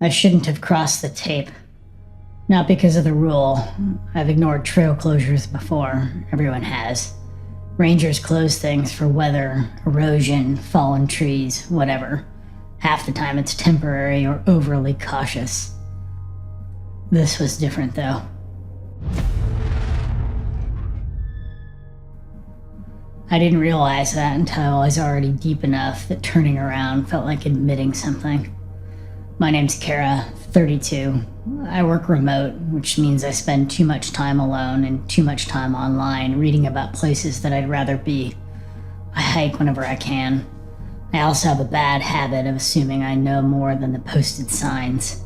I shouldn't have crossed the tape. Not because of the rule. I've ignored trail closures before. Everyone has. Rangers close things for weather, erosion, fallen trees, whatever. Half the time it's temporary or overly cautious. This was different, though. I didn't realize that until I was already deep enough that turning around felt like admitting something. My name's Kara, 32. I work remote, which means I spend too much time alone and too much time online reading about places that I'd rather be. I hike whenever I can. I also have a bad habit of assuming I know more than the posted signs.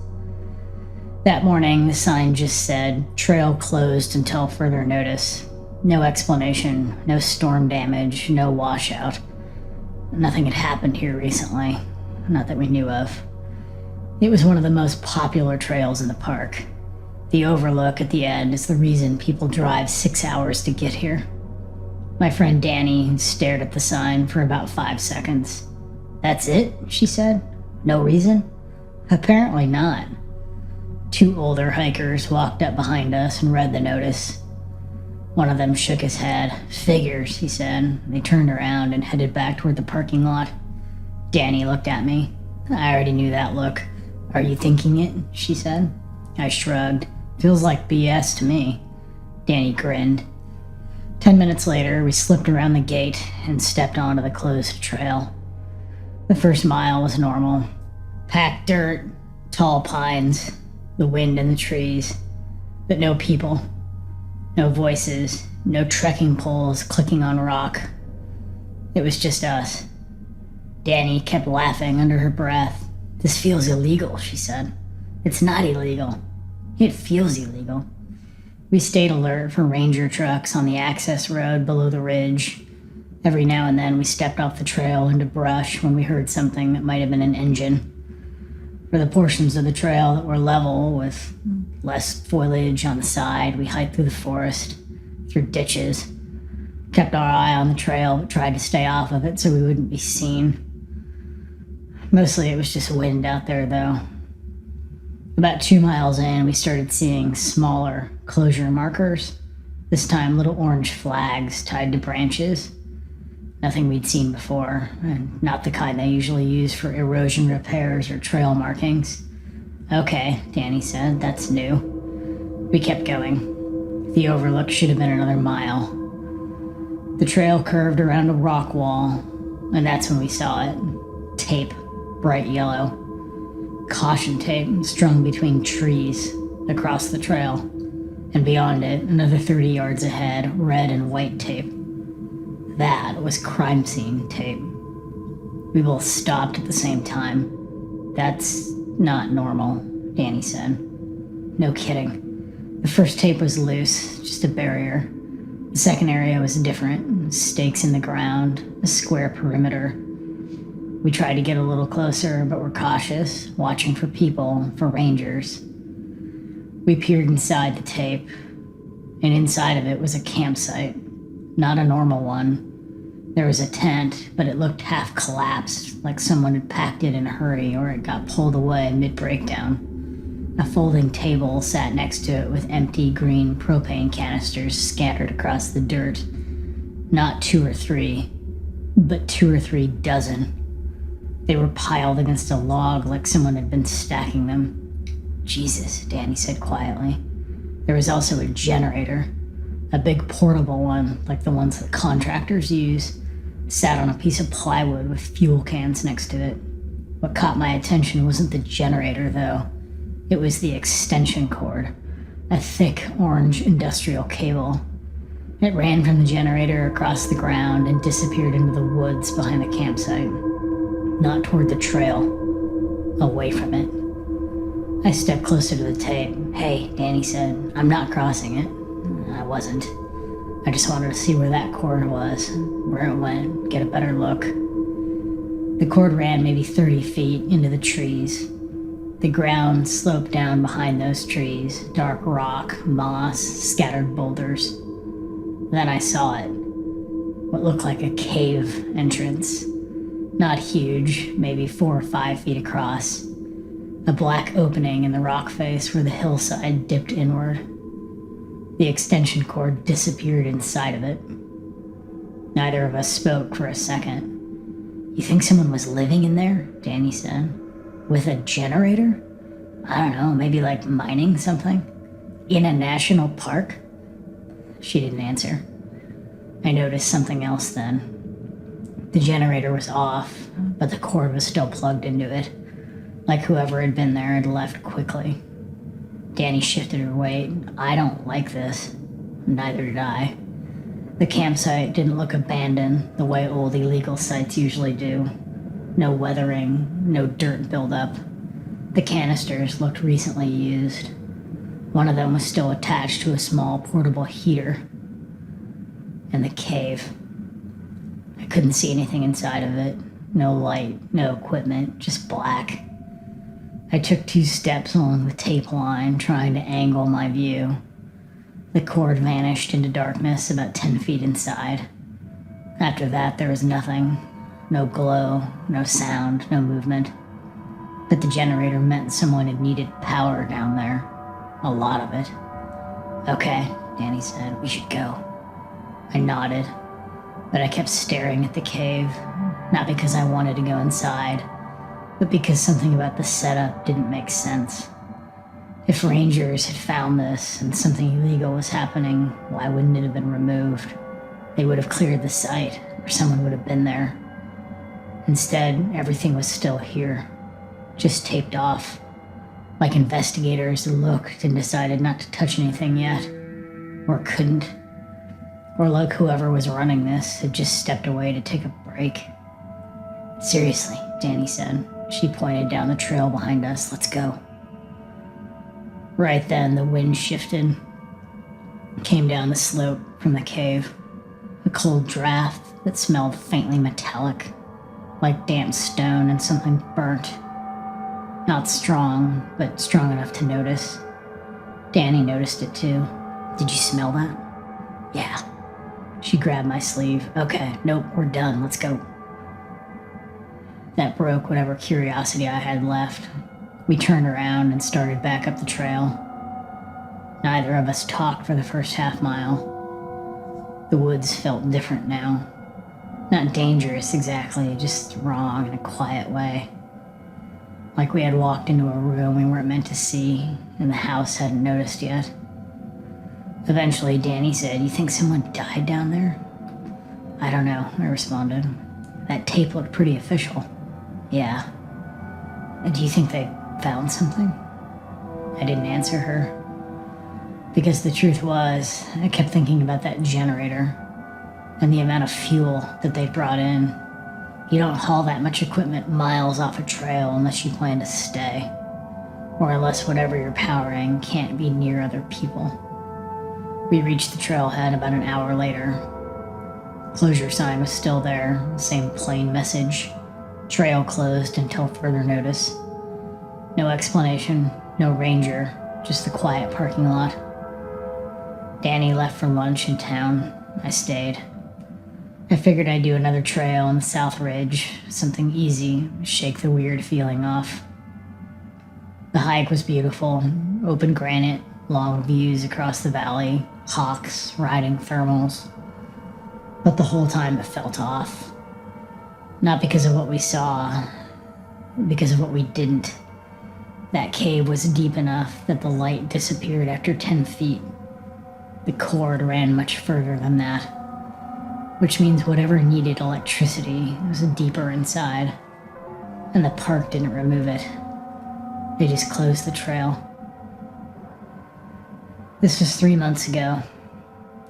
That morning, the sign just said, "Trail closed until further notice." No explanation, no storm damage, no washout. Nothing had happened here recently, not that we knew of. It was one of the most popular trails in the park. The overlook at the end is the reason people drive 6 hours to get here. My friend Danny stared at the sign for about 5 seconds. "That's it?" she said. "No reason?" Apparently not. 2 older hikers walked up behind us and read the notice. One of them shook his head. "Figures," he said. They turned around and headed back toward the parking lot. Danny looked at me. I already knew that look. "Are you thinking it?" she said. I shrugged. "Feels like BS to me." Danny grinned. 10 minutes later, we slipped around the gate and stepped onto the closed trail. The first mile was normal. Packed dirt, tall pines, the wind in the trees, but no people. No voices, no trekking poles clicking on rock. It was just us. Danny kept laughing under her breath. "This feels illegal," she said. "It's not illegal. It feels illegal." We stayed alert for ranger trucks on the access road below the ridge. Every now and then we stepped off the trail into brush when we heard something that might have been an engine. For the portions of the trail that were level with less foliage on the side, we hiked through the forest, through ditches, kept our eye on the trail but tried to stay off of it so we wouldn't be seen. Mostly it was just wind out there, though. About 2 miles in, we started seeing smaller closure markers, this time little orange flags tied to branches. Nothing we'd seen before, and not the kind they usually use for erosion repairs or trail markings. "Okay," Danny said, "that's new." We kept going. The overlook should have been another mile. The trail curved around a rock wall, and that's when we saw it. Tape, bright yellow. Caution tape strung between trees across the trail, and beyond it, another 30 yards ahead, red and white tape. That was crime scene tape. We both stopped at the same time. "That's not normal," Danny said. "No kidding. The first tape was loose, just a barrier. The second area was different. Stakes in the ground, a square perimeter. We tried to get a little closer, but were cautious, watching for people, for rangers. We peered inside the tape, and inside of it was a campsite. Not a normal one. There was a tent, but it looked half collapsed, like someone had packed it in a hurry or it got pulled away mid-breakdown. A folding table sat next to it with empty green propane canisters scattered across the dirt. Not 2 or 3, but 2 or 3 dozen. They were piled against a log like someone had been stacking them. "Jesus," Danny said quietly. There was also a generator. A big portable one, like the ones that contractors use, sat on a piece of plywood with fuel cans next to it. What caught my attention wasn't the generator, though. It was the extension cord, a thick orange industrial cable. It ran from the generator across the ground and disappeared into the woods behind the campsite. Not toward the trail, away from it. I stepped closer to the tape. "Hey," Danny said, "I'm not crossing it." I wasn't. I just wanted to see where that cord was, where it went, get a better look. The cord ran maybe 30 feet into the trees. The ground sloped down behind those trees, dark rock, moss, scattered boulders. Then I saw it. What looked like a cave entrance. Not huge, maybe 4 or 5 feet across. A black opening in the rock face where the hillside dipped inward. The extension cord disappeared inside of it. Neither of us spoke for a second. "You think someone was living in there?" Danny said. "With a generator? I don't know, maybe like mining something? In a national park?" She didn't answer. I noticed something else then. The generator was off, but the cord was still plugged into it, like whoever had been there had left quickly. Danny shifted her weight. "I don't like this." Neither did I. The campsite didn't look abandoned the way old illegal sites usually do. No weathering, no dirt buildup. The canisters looked recently used. One of them was still attached to a small portable heater. And the cave. I couldn't see anything inside of it. No light, no equipment, just black. I took 2 steps along the tape line, trying to angle my view. The cord vanished into darkness about 10 feet inside. After that, there was nothing. No glow, no sound, no movement. But the generator meant someone had needed power down there. A lot of it. "Okay," Danny said, "we should go." I nodded, but I kept staring at the cave, not because I wanted to go inside, but because something about the setup didn't make sense. If rangers had found this and something illegal was happening, why wouldn't it have been removed? They would have cleared the site, or someone would have been there. Instead, everything was still here, just taped off, like investigators looked and decided not to touch anything yet, or couldn't, or like whoever was running this had just stepped away to take a break. "Seriously," Danny said. She pointed down the trail behind us. "Let's go." Right then, the wind shifted, came down the slope from the cave, a cold draft that smelled faintly metallic, like damp stone and something burnt. Not strong, but strong enough to notice. Danny noticed it too. "Did you smell that?" "Yeah." She grabbed my sleeve. "Okay, nope, we're done. Let's go." That broke whatever curiosity I had left. We turned around and started back up the trail. Neither of us talked for the first half-mile. The woods felt different now. Not dangerous exactly, just wrong in a quiet way. Like we had walked into a room we weren't meant to see, and the house hadn't noticed yet. Eventually, Danny said, "You think someone died down there?" "I don't know," I responded. "That tape looked pretty official." "Yeah." "Do you think they found something?" I didn't answer her. Because the truth was, I kept thinking about that generator and the amount of fuel that they brought in. You don't haul that much equipment miles off a trail unless you plan to stay, or unless whatever you're powering can't be near other people. We reached the trailhead about an hour later. Closure sign was still there, same plain message. Trail closed until further notice. No explanation, no ranger, just the quiet parking lot. Danny left for lunch in town. I stayed. I figured I'd do another trail on the South Ridge, something easy, shake the weird feeling off. The hike was beautiful, open granite, long views across the valley, hawks riding thermals. But the whole time it felt off. Not because of what we saw, because of what we didn't. That cave was deep enough that the light disappeared after 10 feet. The cord ran much further than that, which means whatever needed electricity was deeper inside, and the park didn't remove it. They just closed the trail. This was 3 months ago.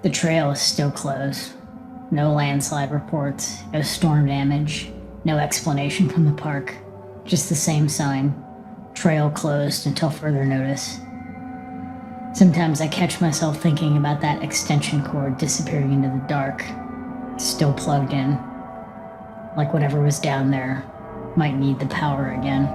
The trail is still closed. No landslide reports, no storm damage, no explanation from the park. Just the same sign. Trail closed until further notice. Sometimes I catch myself thinking about that extension cord disappearing into the dark, still plugged in, like whatever was down there might need the power again.